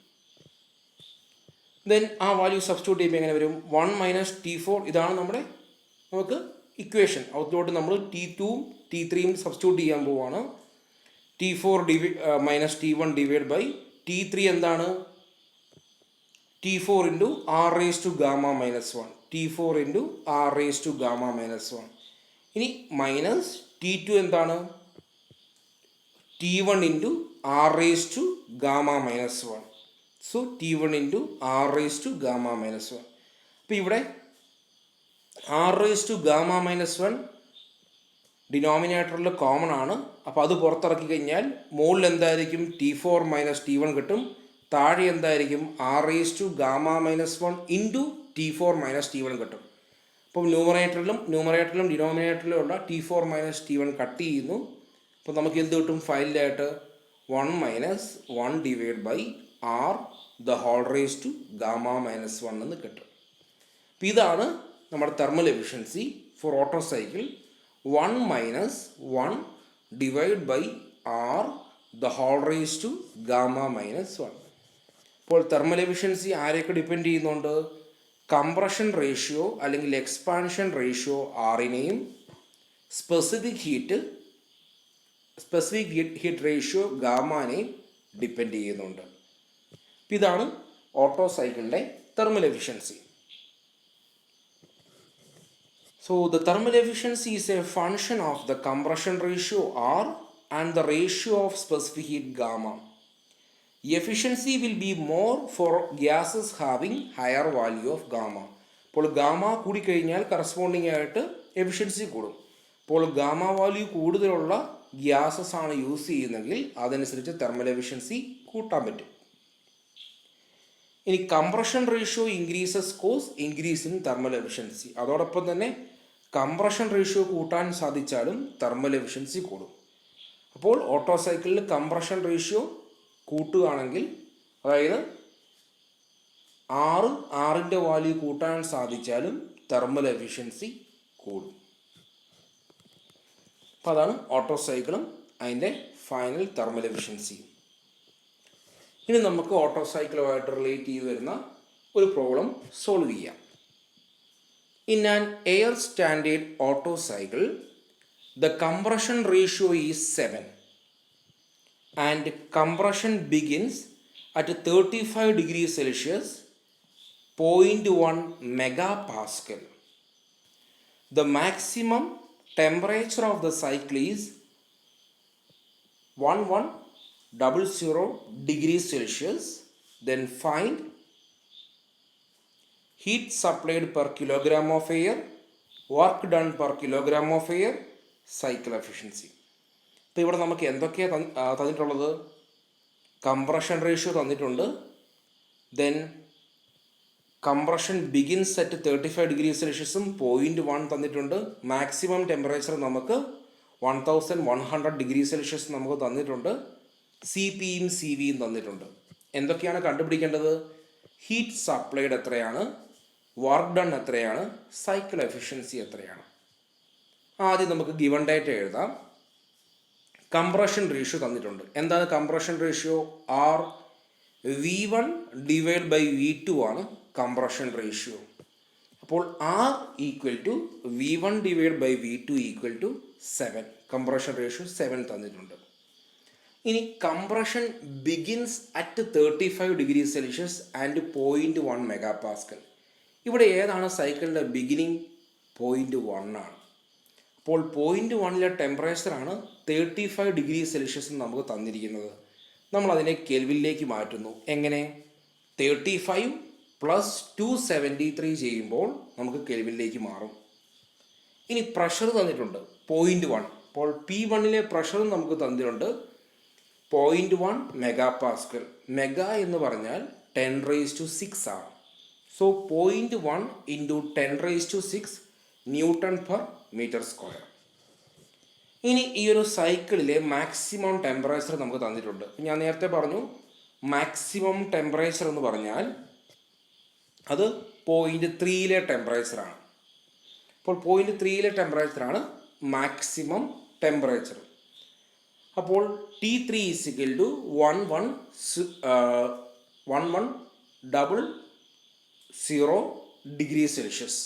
ദെൻ ആ വാല്യൂ സബ്സ്റ്റിറ്റ്യൂട്ട് ചെയ്യുമ്പോൾ എങ്ങനെ വരും, 1 മൈനസ് T4 ഇതാണ് നമ്മുടെ നമുക്ക് ഇക്വേഷൻ. അതിലോട്ട് നമ്മൾ T2ഉം T3യും സബ്സ്റ്റിറ്റ്യൂട്ട് ചെയ്യാൻ പോവുകയാണ്. T4 minus T1 divide by T3 എന്താണ്, T4 into R raise to gamma minus 1, T4 into R raise to gamma minus 1. ഇനി മൈനസ് T2 എന്താണ്, T1 into R raise to gamma minus 1. So T1 into R raise to gamma minus 1. അപ്പോൾ ഇവിടെ R raise to gamma minus 1 ഡിനോമിനേറ്ററിൽ common ആണ്. അപ്പോൾ അത് പുറത്തിറക്കി കഴിഞ്ഞാൽ മുകളിൽ എന്തായിരിക്കും, T4 മൈനസ് T1 കിട്ടും, താഴെ എന്തായിരിക്കും, R raise to gamma minus 1 into T4 minus T1 കിട്ടും. അപ്പോൾ ന്യൂമറേറ്ററിലും ഡിനോമിനേറ്ററിലും ഉള്ള T4 മൈനസ് T1 കട്ട് ചെയ്യുന്നു. അപ്പോൾ നമുക്ക് എന്ത് കിട്ടും, ഫൈനലായിട്ട് 1 minus 1 divide by R the whole raise to gamma minus 1 എന്ന് കിട്ടും. അപ്പോൾ ഇതാണ് നമ്മുടെ thermal efficiency for Otto cycle. 1 minus 1 divide by R the whole raise to gamma minus 1. അപ്പോൾ തെർമൽ എഫിഷ്യൻസി ആരെയൊക്കെ ഡിപ്പെൻഡ് ചെയ്യുന്നുണ്ട്, കംപ്രഷൻ റേഷ്യോ അല്ലെങ്കിൽ എക്സ്പാൻഷൻ റേഷ്യോ ആറിനെയും സ്പെസിഫിക് ഹീറ്റ് റേഷ്യോ ഗാമാനെയും ഡിപ്പെൻഡ് ചെയ്യുന്നുണ്ട്. ഇതാണ് ഓട്ടോ സൈക്കിളിൻ്റെ thermal efficiency. So the thermal efficiency is a function of the compression ratio R and the ratio of specific heat gamma. Efficiency will be more for gases having higher value of gamma. അപ്പോൾ gamma കൂടിക്കഴിഞ്ഞാൽ corresponding ആയിട്ട് efficiency കൂടും. അപ്പോൾ gamma value കൂടുതലുള്ള gases ആണ് use ചെയ്യുന്നതെങ്കിൽ അതനുസരിച്ച് thermal efficiency കൂട്ടാൻ പറ്റും. ഇനി compression ratio increases cause increase in thermal efficiency. അതോടൊപ്പം തന്നെ കംപ്രഷൻ റേഷ്യോ കൂട്ടാൻ സാധിച്ചാലും തെർമൽ എഫിഷ്യൻസി കൂടും. അപ്പോൾ ഓട്ടോ സൈക്കിളിൽ കംപ്രഷൻ റേഷ്യോ കൂട്ടുകയാണെങ്കിൽ, അതായത് 6ൻ്റെ വാല്യൂ കൂട്ടാൻ സാധിച്ചാലും തെർമൽ എഫിഷ്യൻസി കൂടും. അപ്പോൾ അതാണ് ഓട്ടോ സൈക്കിളും അതിൻ്റെ ഫൈനൽ തെർമൽ എഫിഷ്യൻസി. ഇനി നമുക്ക് ഓട്ടോ സൈക്കിളുമായിട്ട് റിലേറ്റ് ചെയ്ത് വരുന്ന ഒരു പ്രോബ്ലം സോൾവ് ചെയ്യാം. In an air standard auto cycle the compression ratio is 7 and compression begins at 35 degrees Celsius 0.1 megapascal. The maximum temperature of the cycle is 1100 degrees Celsius. Then find heat supplied per kilogram of air, work done per kilogram of air, cycle efficiency. ഇപ്പോൾ ഇവിടെ നമുക്ക് എന്തൊക്കെയാണ് തന്നിട്ടുള്ളത്? Compression ratio തന്നിട്ടുണ്ട്. Then compression begins at 35 degree സെൽഷ്യസും 0.1 തന്നിട്ടുണ്ട്. Maximum temperature നമുക്ക് 1100 degree Celsius നമുക്ക് തന്നിട്ടുണ്ട്. സി പിയും സി വിയും തന്നിട്ടുണ്ട്. എന്തൊക്കെയാണ് കണ്ടുപിടിക്കേണ്ടത്? ഹീറ്റ് സപ്ലൈഡ് എത്രയാണ്, വർക്ക് ഡൺ എത്രയാണ്, സൈക്കിൾ എഫിഷ്യൻസി എത്രയാണ്. ആദ്യം നമുക്ക് ഗിവൺ ഡേറ്റ എഴുതാം. കംപ്രഷൻ റേഷ്യോ തന്നിട്ടുണ്ട്. എന്താണ് കംപ്രഷൻ റേഷ്യോ? R(V1/V2) ആണ് കംപ്രഷൻ റേഷ്യോ. അപ്പോൾ R=V1/V2 7. കംപ്രഷൻ റേഷ്യോ 7 തന്നിട്ടുണ്ട്. ഇനി compression begins at 35 degree Celsius and 0.1 മെഗാപാസ്കൽ. ഇവിടെ ഏതാണ് സൈക്കിളിൻ്റെ ബിഗിനിങ്? 0.1 ആണ്. അപ്പോൾ 0.1 ടെമ്പറേച്ചറാണ് 35 ഡിഗ്രി സെൽഷ്യസ് നമുക്ക് തന്നിരിക്കുന്നത്. നമ്മളതിനെ കെൽവിനിലേക്ക് മാറ്റുന്നു. എങ്ങനെ? 35 + 273 ചെയ്യുമ്പോൾ നമുക്ക് കെൽവിനിലേക്ക് മാറും. ഇനി പ്രഷർ തന്നിട്ടുണ്ട് 0.1. അപ്പോൾ P1 പ്രഷറും നമുക്ക് തന്നിട്ടുണ്ട് 0.1 മെഗാപാസ്കൽ. മെഗാ എന്ന് പറഞ്ഞാൽ 10⁶ ആണ്. So 0.1 × 10⁶ newton per metre square. ഇനി ഈ ഒരു സൈക്കിളിലെ മാക്സിമം ടെമ്പറേച്ചർ നമുക്ക് തന്നിട്ടുണ്ട്. ഞാൻ നേരത്തെ പറഞ്ഞു മാക്സിമം ടെമ്പറേച്ചർ എന്ന് പറഞ്ഞാൽ അത് 0.3 ടെമ്പറേച്ചറാണ്. അപ്പോൾ 0.3 ടെമ്പറേച്ചറാണ് മാക്സിമം ടെമ്പറേച്ചർ. അപ്പോൾ T3 = 1100 ഡിഗ്രി സെൽഷ്യസ്.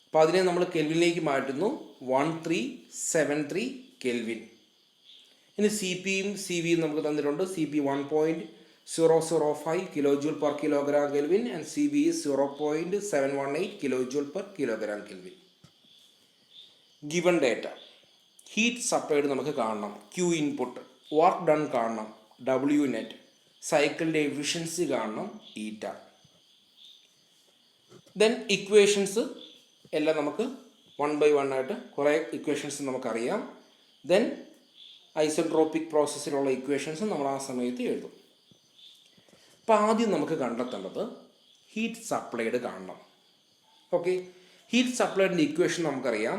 അപ്പോൾ അതിനെ നമ്മൾ കെൽവിനിലേക്ക് മാറ്റുന്നു. 1373 കെൽവിൻ. ഇനി സി പിയും സി വിയും നമുക്ക് തന്നിട്ടുണ്ട്. C P 1.005 കിലോജൂൾ per kilogram kelvin and C B 0.718 കിലോജൂൾ per kilogram kelvin. Given data. Heat supplied നമുക്ക് കാണണം. ക്യൂ ഇൻപുട്ട്, വർക്ക് ഡൺ കാണണം, W നെറ്റ്, സൈക്കിളിൻ്റെ എഫിഷ്യൻസി കാണണം, ഈറ്റ. ദെൻ ഇക്വേഷൻസ് എല്ലാം നമുക്ക് 1 by 1 ആയിട്ട് കുറേ ഇക്വേഷൻസ് നമുക്കറിയാം. ദെൻ ഐസോട്രോപിക് പ്രോസസ്സിലുള്ള ഇക്വേഷൻസ് നമ്മൾ ആ സമയത്ത് എഴുതും. അപ്പോൾ ആദ്യം നമുക്ക് കണ്ടെത്തേണ്ടത് ഹീറ്റ് സപ്ലൈഡ് കാണണം. ഓക്കെ, ഹീറ്റ് സപ്ലൈഡിൻ്റെ ഇക്വേഷൻ നമുക്കറിയാം.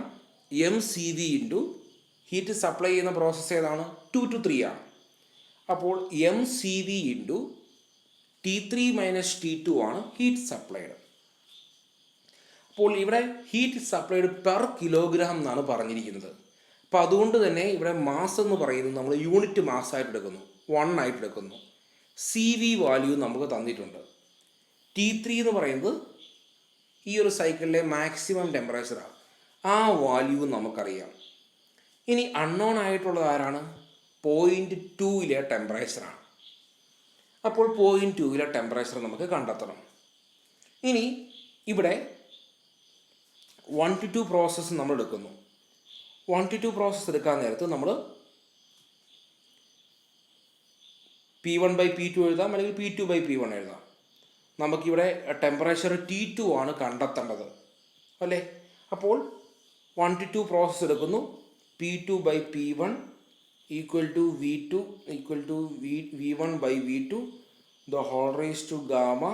mCv × ഹീറ്റ് സപ്ലൈ ചെയ്യുന്ന പ്രോസസ്സ് ഏതാണ്? 2 to 3 ആണ്. അപ്പോൾ mCv × T3 - T2 ആണ് ഹീറ്റ് സപ്ലൈഡ്. അപ്പോൾ ഇവിടെ ഹീറ്റ് സപ്ലൈഡ് പെർ കിലോഗ്രാം എന്നാണ് പറഞ്ഞിരിക്കുന്നത്. അപ്പോൾ അതുകൊണ്ട് തന്നെ ഇവിടെ മാസ് എന്ന് പറയുന്നത് നമ്മൾ യൂണിറ്റ് മാസ്സായിട്ട് എടുക്കുന്നു, 1 ആയിട്ട് എടുക്കുന്നു. സി വി വാല്യൂ നമുക്ക് തന്നിട്ടുണ്ട്. T3 എന്ന് പറയുന്നത് ഈ ഒരു സൈക്കിളിലെ മാക്സിമം ടെമ്പറേച്ചറാണ്. ആ വാല്യൂ നമുക്കറിയാം. ഇനി അൺനോൺ ആയിട്ടുള്ളത് ആരാണ്? 0.2 ടെമ്പറേച്ചറാണ്. അപ്പോൾ 0.2 ടെമ്പറേച്ചർ നമുക്ക് കണ്ടെത്തണം. ഇനി ഇവിടെ 1 to 2 പ്രോസസ്സ് നമ്മൾ എടുക്കുന്നു. 1 to 2 പ്രോസസ്സ് എടുക്കാൻ നേരത്ത് നമ്മൾ P1/P2 എഴുതാം, അല്ലെങ്കിൽ P2/P1 എഴുതാം. നമുക്കിവിടെ ടെമ്പറേച്ചർ T2 ആണ് കണ്ടെത്തേണ്ടത് അല്ലേ. അപ്പോൾ 1 to 2 പ്രോസസ്സ് എടുക്കുന്നു. P2/P1 equal to V2 equal to V1/V2 the whole raised to gamma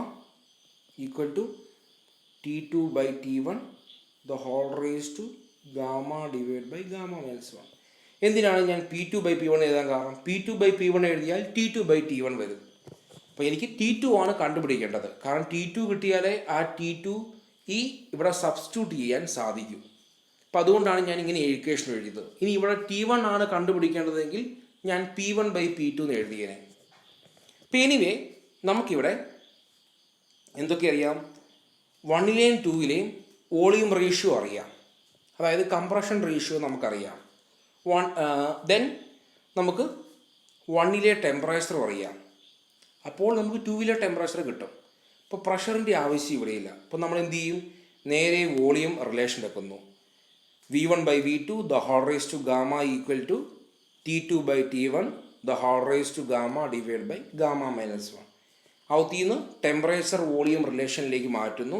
equal to T2/T1 the whole raised to gamma divided by gamma minus 1. എന്തിനാണ് ഞാൻ P2/P1 എഴുതാൻ കാരണം? P2/P1 എഴുതിയാൽ T2/T1 വരും. അപ്പോൾ എനിക്ക് T2 ആണ് കണ്ടുപിടിക്കേണ്ടത്. കാരണം T2 കിട്ടിയാലേ ആ T2 ഇവിടെ സബ്സ്റ്റിറ്റ്യൂട്ട് ചെയ്യാൻ സാധിക്കും. അപ്പോൾ അതുകൊണ്ടാണ് ഞാൻ ഇങ്ങനെ ഇക്വേഷൻ എഴുതിയത്. ഇനി ഇവിടെ T1 ആണ് കണ്ടുപിടിക്കേണ്ടതെങ്കിൽ ഞാൻ P1/P2 എന്ന് എഴുതിയേനെ. അപ്പോൾ എനിവേ നമുക്കിവിടെ എന്തൊക്കെ അറിയാം? 1ലെയും 2ലെയും വോളിയം റേഷ്യോ അറിയാം, അതായത് കംപ്രഷൻ റേഷ്യോ നമുക്കറിയാം. ദെൻ നമുക്ക് 1ലെ ടെമ്പറേച്ചറും അറിയാം. അപ്പോൾ നമുക്ക് 2ലെ ടെമ്പറേച്ചർ കിട്ടും. ഇപ്പോൾ പ്രഷറിൻ്റെ ആവശ്യം ഇവിടെയില്ല. അപ്പോൾ നമ്മൾ എന്ത് ചെയ്യും? നേരെ വോളിയം റിലേഷൻ എടുക്കുന്നു. V1/V2 the whole raised to gamma equal to T2/T1 the whole raised to gamma divided by gamma minus 1. അവത്തിൽ നിന്ന് ടെമ്പറേച്ചർ വോളിയം റിലേഷനിലേക്ക് മാറ്റുന്നു.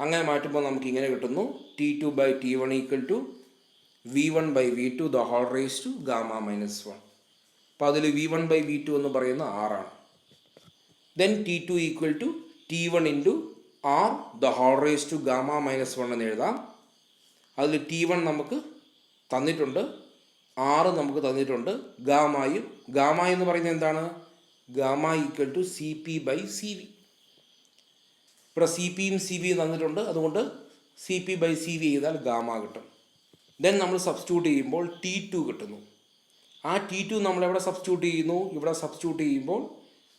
അങ്ങനെ മാറ്റുമ്പോൾ നമുക്ക് ഇങ്ങനെ കിട്ടുന്നു, T2/T1 equal to V1/V2 the whole raised to gamma minus 1. അപ്പോൾ അതിൽ V1/V2 എന്ന് പറയുന്ന R ആണ്. Then T2 equal to T1 into R the whole raised to gamma minus 1 എന്ന് എഴുതാം. അതിൽ T1 നമുക്ക് തന്നിട്ടുണ്ട്, R നമുക്ക് തന്നിട്ടുണ്ട്, ഗാമ എന്ന് പറയുന്നത് എന്താണ്? Gamma equal to CP/CV. ഇവിടെ CPയും CVയും തന്നിട്ടുണ്ട്, അതുകൊണ്ട് CP/CV ചെയ്താൽ ഗാമ കിട്ടും. ദെൻ നമ്മൾ സബ്സ്റ്റിറ്റ്യൂട്ട് ചെയ്യുമ്പോൾ T2 കിട്ടുന്നു. ആ T2 നമ്മളെവിടെ സബ്സ്റ്റിറ്റ്യൂട്ട് ചെയ്യുന്നു? ഇവിടെ സബ്സ്റ്റിറ്റ്യൂട്ട് ചെയ്യുമ്പോൾ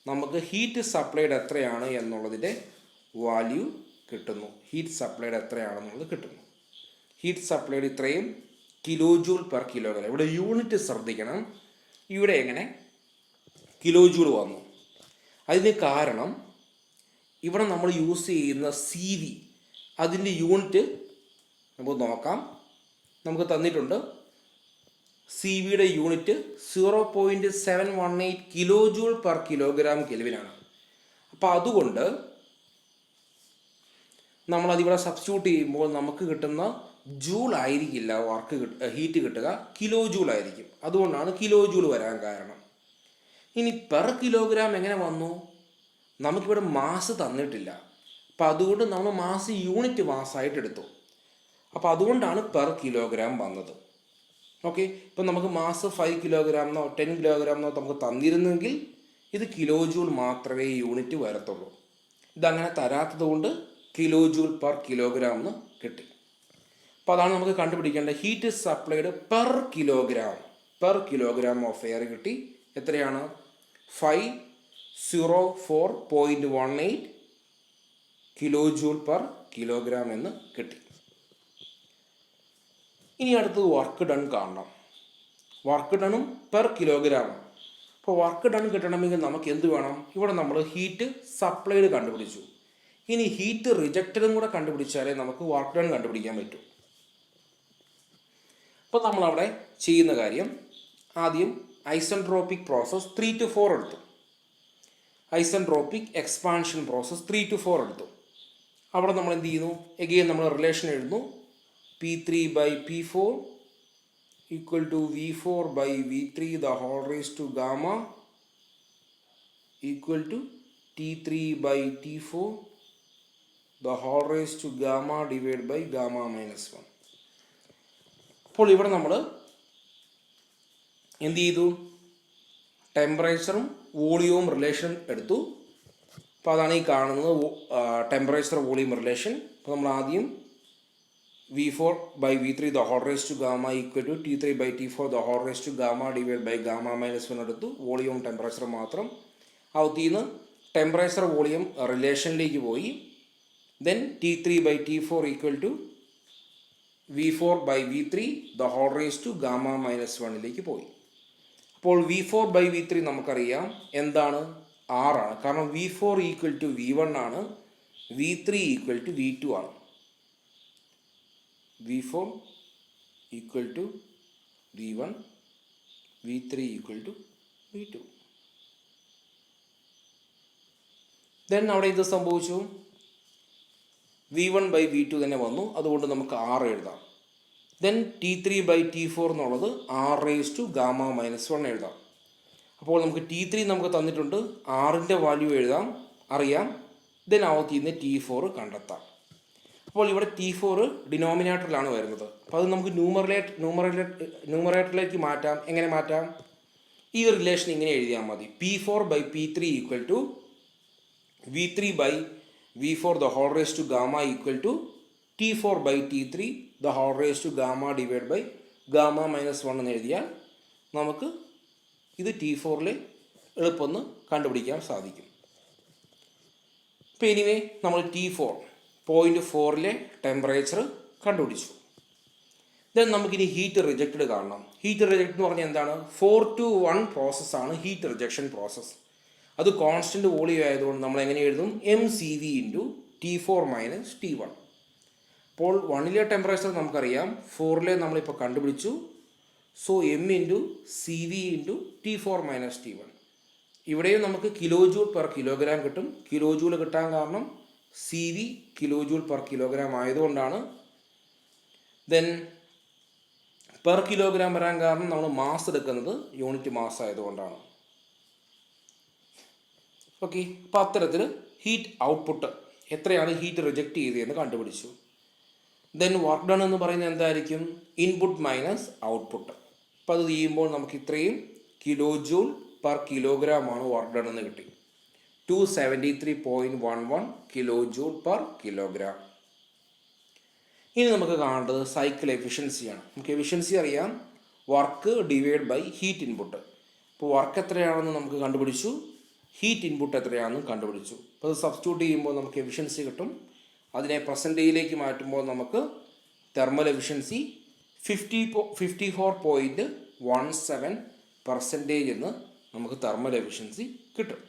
നമുക്ക് ഹീറ്റ് സപ്ലൈഡ് എത്രയാണ് എന്നുള്ളതിൻ്റെ വാല്യൂ കിട്ടുന്നു. ഹീറ്റ് സപ്ലൈഡ് എത്രയാണെന്നുള്ളത് കിട്ടുന്നു. ഹീറ്റ് സപ്ലൈഡ് ഇത്രയും kJ/kg. ഇവിടെ യൂണിറ്റ് ശ്രദ്ധിക്കണം. ഇവിടെ എങ്ങനെ kJ വന്നു? അതിന് കാരണം ഇവിടെ നമ്മൾ യൂസ് ചെയ്യുന്ന CV, അതിൻ്റെ യൂണിറ്റ് നമുക്ക് നോക്കാം. നമുക്ക് തന്നിട്ടുണ്ട് CVയുടെ യൂണിറ്റ് 0.718 kJ/kg അപ്പോൾ അതുകൊണ്ട് നമ്മളതിവിടെ സബ്സ്റ്റിറ്റ്യൂട്ട് ചെയ്യുമ്പോൾ നമുക്ക് കിട്ടുന്ന ജൂൾ ആയിരിക്കില്ല ഹീറ്റ് കിട്ടുക, kJ ആയിരിക്കും. അതുകൊണ്ടാണ് kJ വരാൻ കാരണം. ഇനി പെർ കിലോഗ്രാം എങ്ങനെ വന്നു? നമുക്കിവിടെ മാസ് തന്നിട്ടില്ല. അപ്പോൾ അതുകൊണ്ട് നമ്മൾ മാസ് യൂണിറ്റ് മാസ്സായിട്ട് എടുത്തു. അപ്പോൾ അതുകൊണ്ടാണ് പെർ കിലോഗ്രാം വന്നത്. ഓക്കെ, ഇപ്പം നമുക്ക് മാസ് 5 കിലോഗ്രാമെന്നോ 10 കിലോഗ്രാമെന്നോ നമുക്ക് തന്നിരുന്നെങ്കിൽ ഇത് kJ മാത്രമേ യൂണിറ്റ് വരത്തുള്ളൂ. ഇതങ്ങനെ തരാത്തത് കൊണ്ട് kJ/kg എന്ന് കിട്ടി. അപ്പോൾ അതാണ് നമുക്ക് കണ്ടുപിടിക്കേണ്ടത്. Heat supplied per kilogram of air കിട്ടി. എത്രയാണ്? 504.18 kJ/kg എന്ന് കിട്ടി. ഇനി അടുത്തത് വർക്ക് ഡൺ കാണണം. വർക്ക് ഡണും പെർ കിലോഗ്രാം. അപ്പോൾ വർക്ക് ഡൺ കിട്ടണമെങ്കിൽ നമുക്ക് എന്ത് വേണം? ഇവിടെ നമ്മൾ ഹീറ്റ് സപ്ലൈഡ് കണ്ടുപിടിച്ചു. ഇനി ഹീറ്റ് റിജക്റ്റഡും കൂടെ കണ്ടുപിടിച്ചാലേ നമുക്ക് വർക്ക് ഡൺ കണ്ടുപിടിക്കാൻ പറ്റൂ. അപ്പോൾ നമ്മളവിടെ ചെയ്യുന്ന കാര്യം, ആദ്യം ഐസെൻട്രോപ്പിക് പ്രോസസ് 3 to 4 എടുത്തു. ഐസെൻട്രോപ്പിക് എക്സ്പാൻഷൻ പ്രോസസ് 3 to 4 എടുത്തു. അവിടെ നമ്മൾ എന്ത് ചെയ്യുന്നു? എഗെയിൻ നമ്മൾ റിലേഷൻ എഴുതുന്നു. P3/P4 equal to V4/V3 the whole raised to gamma equal to T3/T4 the whole raised to gamma divided by gamma minus 1. അപ്പോൾ ഇവിടെ നമ്മൾ എന്ത് ചെയ്തു? ടെമ്പറേച്ചറും വോളിയവും റിലേഷൻ എടുത്തു. അപ്പോൾ അതാണ് ഈ കാണുന്നത് ടെമ്പറേച്ചർ വോളിയം റിലേഷൻ. അപ്പോൾ നമ്മൾ ആദ്യം V4/V3 the whole raised to gamma equal to T3/T4 the whole raised to gamma divided by gamma minus 1 എടുത്തു. വോളിയവും ടെമ്പറേച്ചർ മാത്രം. അവത്തിൽ നിന്ന് ടെമ്പറേച്ചർ വോളിയം റിലേഷനിലേക്ക് പോയി. Then T3/T4 equal to V4/V3 the whole raised to gamma minus 1ലേക്ക് പോയി. അപ്പോൾ V4/V3 നമുക്കറിയാം എന്താണ്? R ആണ്. കാരണം V4 ഈക്വൽ ടു V1 ആണ്, V3 ഈക്വൽ ടു V2 ആണ്. V4 equal to V1, V3 equal to V2. Then അവിടെ ഇത് സംഭവിച്ചു, V1/V2 തന്നെ വന്നു, അതുകൊണ്ട് നമുക്ക് R എഴുതാം. ദെൻ T3/T4 എന്നുള്ളത് R⁻⁻1 എഴുതാം. അപ്പോൾ നമുക്ക് T3 നമുക്ക് തന്നിട്ടുണ്ട്, ആറിൻ്റെ വാല്യൂ എഴുതാം, അറിയാം. ദെൻ അവത്തിൽ നിന്ന് T4 കണ്ടെത്താം. അപ്പോൾ ഇവിടെ T4 ഡിനോമിനേറ്ററിലാണ് വരുന്നത്. അപ്പോൾ അത് നമുക്ക് ന്യൂമറേറ്ററിലേക്ക് മാറ്റാം. എങ്ങനെ മാറ്റാം? ഈ റിലേഷൻ ഇങ്ങനെ എഴുതിയാൽ മതി. P4/P3 equal to V3/V4 the whole raised to gamma equal to T4/T3 the whole raised to gamma divided by gamma minus 1 എന്ന് എഴുതിയാൽ നമുക്ക് ഇത് T4 എളുപ്പം കണ്ടുപിടിക്കാൻ സാധിക്കും. ഇപ്പോൾ എനിവേ നമ്മൾ T4 0.4 ടെമ്പറേച്ചർ കണ്ടുപിടിച്ചു. ദെൻ നമുക്കിനി ഹീറ്റ് റിജക്റ്റഡ് കാണണം. ഹീറ്റ് റിജക്റ്റ് എന്ന് പറഞ്ഞാൽ എന്താണ്? 4-1 പ്രോസസ്സാണ് ഹീറ്റ് റിജക്ഷൻ പ്രോസസ്സ്. അത് കോൺസ്റ്റൻറ്റ് വോളിയം ആയതുകൊണ്ട് നമ്മൾ എങ്ങനെ എഴുതും? mCv × T4 - T1. അപ്പോൾ 1ലെ ടെമ്പറേച്ചർ നമുക്കറിയാം, 4ലെ നമ്മളിപ്പോൾ കണ്ടുപിടിച്ചു. So m × Cv × T4 - T1. ഇവിടെയും നമുക്ക് kJ/kg കിട്ടും. കിലോജൂൾ കിട്ടാൻ കാരണം Cv kJ/kg ആയതുകൊണ്ടാണ്. ദെൻ പെർ കിലോഗ്രാം വരാൻ കാരണം നമ്മൾ മാസ് എടുക്കുന്നത് യൂണിറ്റ് മാസ് ആയതുകൊണ്ടാണ്. ഓക്കെ, അപ്പോൾ അത്തരത്തിൽ ഹീറ്റ് ഔട്ട്പുട്ട് എത്രയാണ് ഹീറ്റ് റിജക്റ്റ് ചെയ്തതെന്ന് കണ്ടുപിടിച്ചു. ദെൻ വർക്ക് ഡൺ എന്ന് പറയുന്നത് എന്തായിരിക്കും? Input minus output. അപ്പോൾ അത് ചെയ്യുമ്പോൾ നമുക്ക് ഇത്രയും kJ/kg ആണ് വർക്ക് ഡൺ എന്ന് കിട്ടി. 273.11 kJ/kg. ഇനി നമുക്ക് കാണേണ്ടത് സൈക്കിൾ എഫിഷ്യൻസിയാണ്. നമുക്ക് എഫിഷ്യൻസി അറിയാം, work divide by heat input. അപ്പോൾ വർക്ക് എത്രയാണെന്ന് നമുക്ക് കണ്ടുപിടിച്ചു, ഹീറ്റ് ഇൻപുട്ട് എത്രയാണെന്ന് കണ്ടുപിടിച്ചു. അപ്പോൾ അത് സബ്സ്റ്റിറ്റ്യൂട്ട് ചെയ്യുമ്പോൾ നമുക്ക് എഫിഷ്യൻസി കിട്ടും. അതിനെ പെർസെൻറ്റേജിലേക്ക് മാറ്റുമ്പോൾ നമുക്ക് തെർമൽ എഫിഷ്യൻസി 54.17% എന്ന് നമുക്ക് തെർമൽ എഫിഷ്യൻസി കിട്ടും.